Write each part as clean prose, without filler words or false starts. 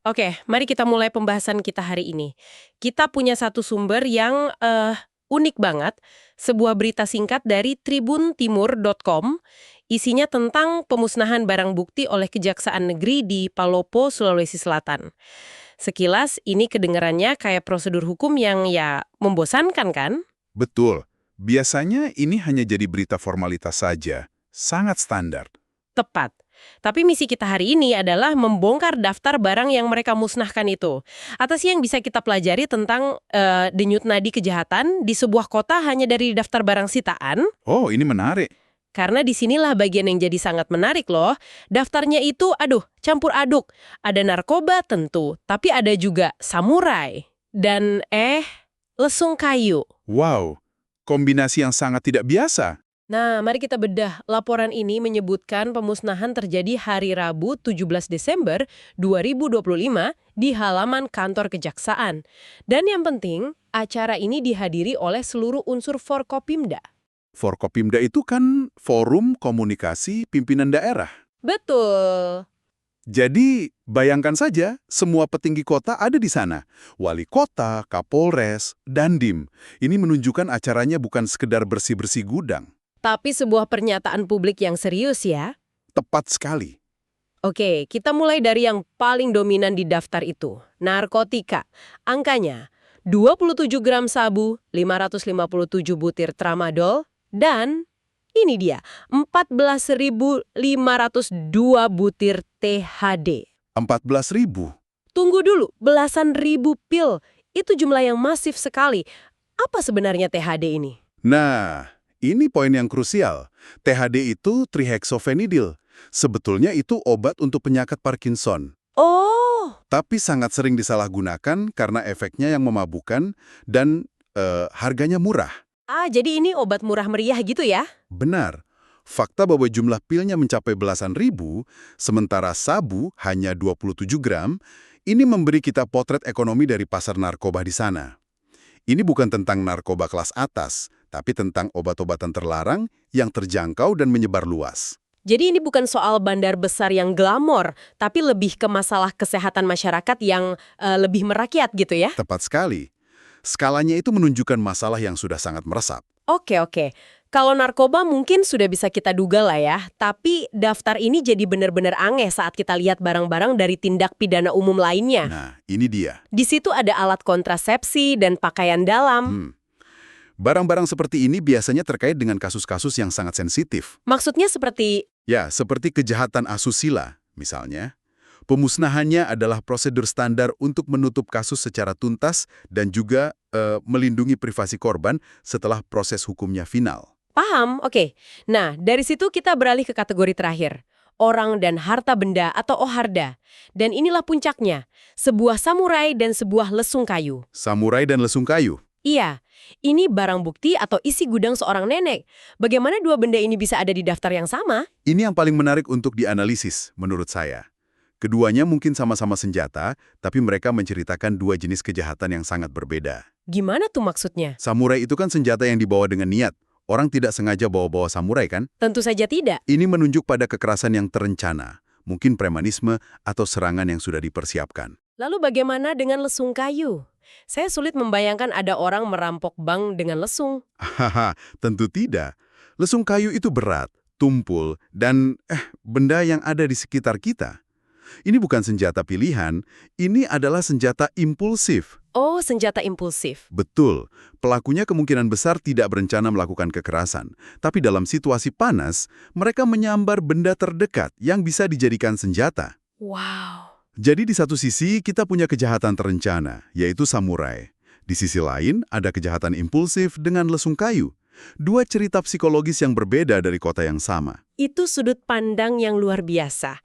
Oke, mari kita mulai pembahasan kita hari ini. Kita punya satu sumber yang unik banget, sebuah berita singkat dari tribuntimur.com, isinya tentang pemusnahan barang bukti oleh Kejaksaan Negeri di Palopo, Sulawesi Selatan. Sekilas, ini kedengarannya kayak prosedur hukum yang ya membosankan kan? Betul. Biasanya ini hanya jadi berita formalitas saja. Sangat standar. Tepat. Tapi misi kita hari ini adalah membongkar daftar barang yang mereka musnahkan itu. Atas yang bisa kita pelajari tentang denyut nadi kejahatan di sebuah kota hanya dari daftar barang sitaan. Oh, ini menarik. Karena disinilah bagian yang jadi sangat menarik loh. Daftarnya itu, campur aduk. Ada narkoba tentu, tapi ada juga samurai. Dan lesung kayu. Wow, kombinasi yang sangat tidak biasa. Nah, mari kita bedah. Laporan ini menyebutkan pemusnahan terjadi hari Rabu 17 Desember 2025 di halaman kantor kejaksaan. Dan yang penting, acara ini dihadiri oleh seluruh unsur Forkopimda. Forkopimda itu kan forum komunikasi pimpinan daerah. Betul. Jadi, bayangkan saja, semua petinggi kota ada di sana. Wali kota, Kapolres, Dandim. Ini menunjukkan acaranya bukan sekedar bersih-bersih gudang. Tapi sebuah pernyataan publik yang serius ya. Tepat sekali. Oke, kita mulai dari yang paling dominan di daftar itu. Narkotika. Angkanya 27 gram sabu, 557 butir tramadol, dan ini dia, 14.502 butir THD. 14.000. Tunggu dulu, belasan ribu pil. Itu jumlah yang masif sekali. Apa sebenarnya THD ini? Nah, ini poin yang krusial. THD itu trihexofenidil. Sebetulnya itu obat untuk penyakit Parkinson. Oh, Tapi sangat sering disalahgunakan karena efeknya yang memabukkan dan harganya murah. jadi ini obat murah meriah gitu ya? Benar. Fakta bahwa jumlah pilnya mencapai belasan ribu, sementara sabu hanya 27 gram, ini memberi kita potret ekonomi dari pasar narkoba di sana. Ini bukan tentang narkoba kelas atas, tapi tentang obat-obatan terlarang yang terjangkau dan menyebar luas. Jadi ini bukan soal bandar besar yang glamor, tapi lebih ke masalah kesehatan masyarakat yang lebih merakyat gitu ya? Tepat sekali. Skalanya itu menunjukkan masalah yang sudah sangat meresap. Oke. Kalau narkoba mungkin sudah bisa kita duga lah ya, tapi daftar ini jadi benar-benar aneh saat kita lihat barang-barang dari tindak pidana umum lainnya. Nah, ini dia. Di situ ada alat kontrasepsi dan pakaian dalam. Barang-barang seperti ini biasanya terkait dengan kasus-kasus yang sangat sensitif. Maksudnya seperti, Ya, seperti kejahatan asusila, misalnya. Pemusnahannya adalah prosedur standar untuk menutup kasus secara tuntas dan juga melindungi privasi korban setelah proses hukumnya final. paham? Oke. Nah, dari situ kita beralih ke kategori terakhir. Orang dan harta benda atau OHARDA. Dan inilah puncaknya, sebuah samurai dan sebuah lesung kayu. Samurai dan lesung kayu. Iya, ini barang bukti atau isi gudang seorang nenek. Bagaimana dua benda ini bisa ada di daftar yang sama? Ini yang paling menarik untuk dianalisis, menurut saya. Keduanya mungkin sama-sama senjata, tapi mereka menceritakan dua jenis kejahatan yang sangat berbeda. Gimana tuh maksudnya? Samurai itu kan senjata yang dibawa dengan niat. Orang tidak sengaja bawa-bawa samurai kan? Tentu saja tidak. Ini menunjuk pada kekerasan yang terencana, mungkin premanisme atau serangan yang sudah dipersiapkan. Lalu bagaimana dengan lesung kayu? Saya sulit membayangkan ada orang merampok bank dengan lesung. Hahaha, tentu tidak. Lesung kayu itu berat, tumpul, dan benda yang ada di sekitar kita. Ini bukan senjata pilihan, ini adalah senjata impulsif. Oh, senjata impulsif. Betul, pelakunya kemungkinan besar tidak berencana melakukan kekerasan. Tapi dalam situasi panas, mereka menyambar benda terdekat yang bisa dijadikan senjata. Wow. Jadi di satu sisi kita punya kejahatan terencana, yaitu samurai. Di sisi lain ada kejahatan impulsif dengan lesung kayu. Dua cerita psikologis yang berbeda dari kota yang sama. Itu sudut pandang yang luar biasa.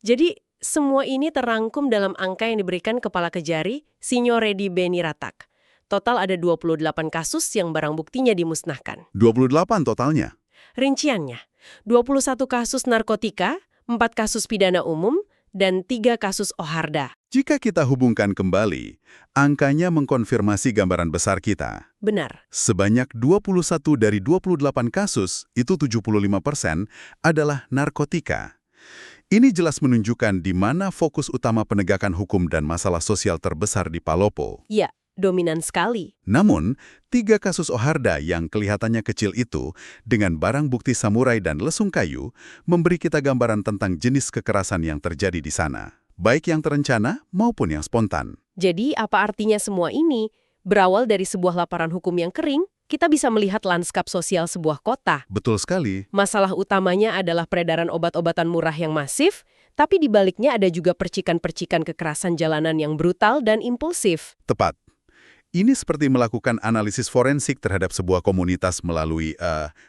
Jadi, semua ini terangkum dalam angka yang diberikan Kepala Kejari, Signore Di Beniratak. Total ada 28 kasus yang barang buktinya dimusnahkan. 28 totalnya. Rinciannya, 21 kasus narkotika, 4 kasus pidana umum, dan 3 kasus OHARDA. Jika kita hubungkan kembali, angkanya mengkonfirmasi gambaran besar kita. Benar. Sebanyak 21 dari 28 kasus, itu 75% adalah narkotika. Ini jelas menunjukkan di mana fokus utama penegakan hukum dan masalah sosial terbesar di Palopo. Ya, dominan sekali. Namun, 3 kasus Oharda yang kelihatannya kecil itu, dengan barang bukti samurai dan lesung kayu, memberi kita gambaran tentang jenis kekerasan yang terjadi di sana, baik yang terencana maupun yang spontan. Jadi, apa artinya semua ini? Berawal dari sebuah laporan hukum yang kering, kita bisa melihat lanskap sosial sebuah kota. Betul sekali. Masalah utamanya adalah peredaran obat-obatan murah yang masif, tapi di baliknya ada juga percikan-percikan kekerasan jalanan yang brutal dan impulsif. Tepat. Ini seperti melakukan analisis forensik terhadap sebuah komunitas melalui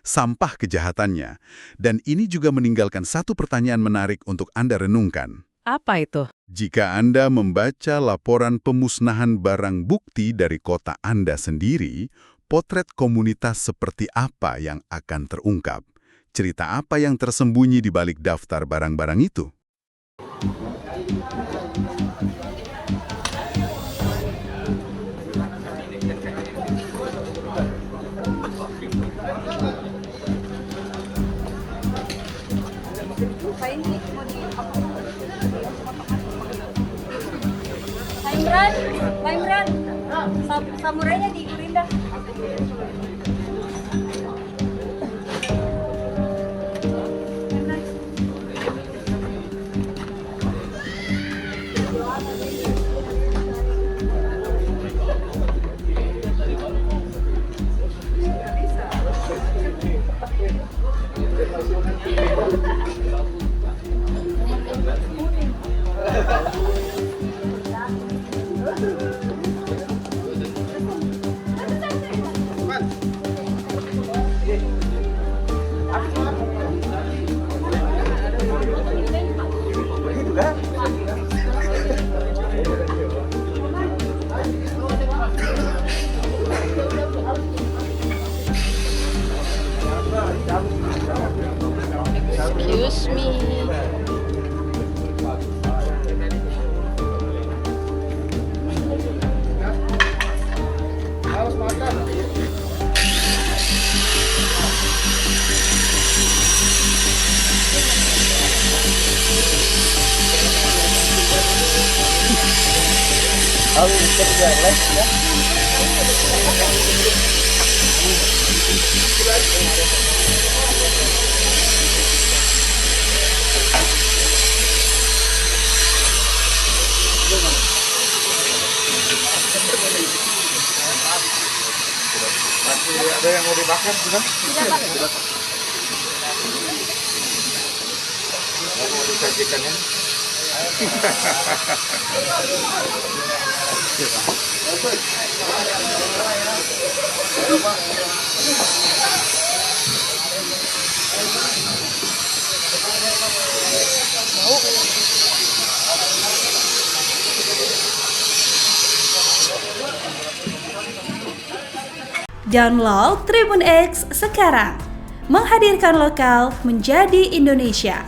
sampah kejahatannya. Dan ini juga meninggalkan satu pertanyaan menarik untuk Anda renungkan. Apa itu? Jika Anda membaca laporan pemusnahan barang bukti dari kota Anda sendiri, potret komunitas seperti apa yang akan terungkap? Cerita apa yang tersembunyi di balik daftar barang-barang itu? Pak Imran, samurainya digurin dah. Excuse me. Ada yang mau dimakan sudah? Tidak, Pak. Mau disajikan ya? Download Tribun X sekarang, menghadirkan lokal menjadi Indonesia.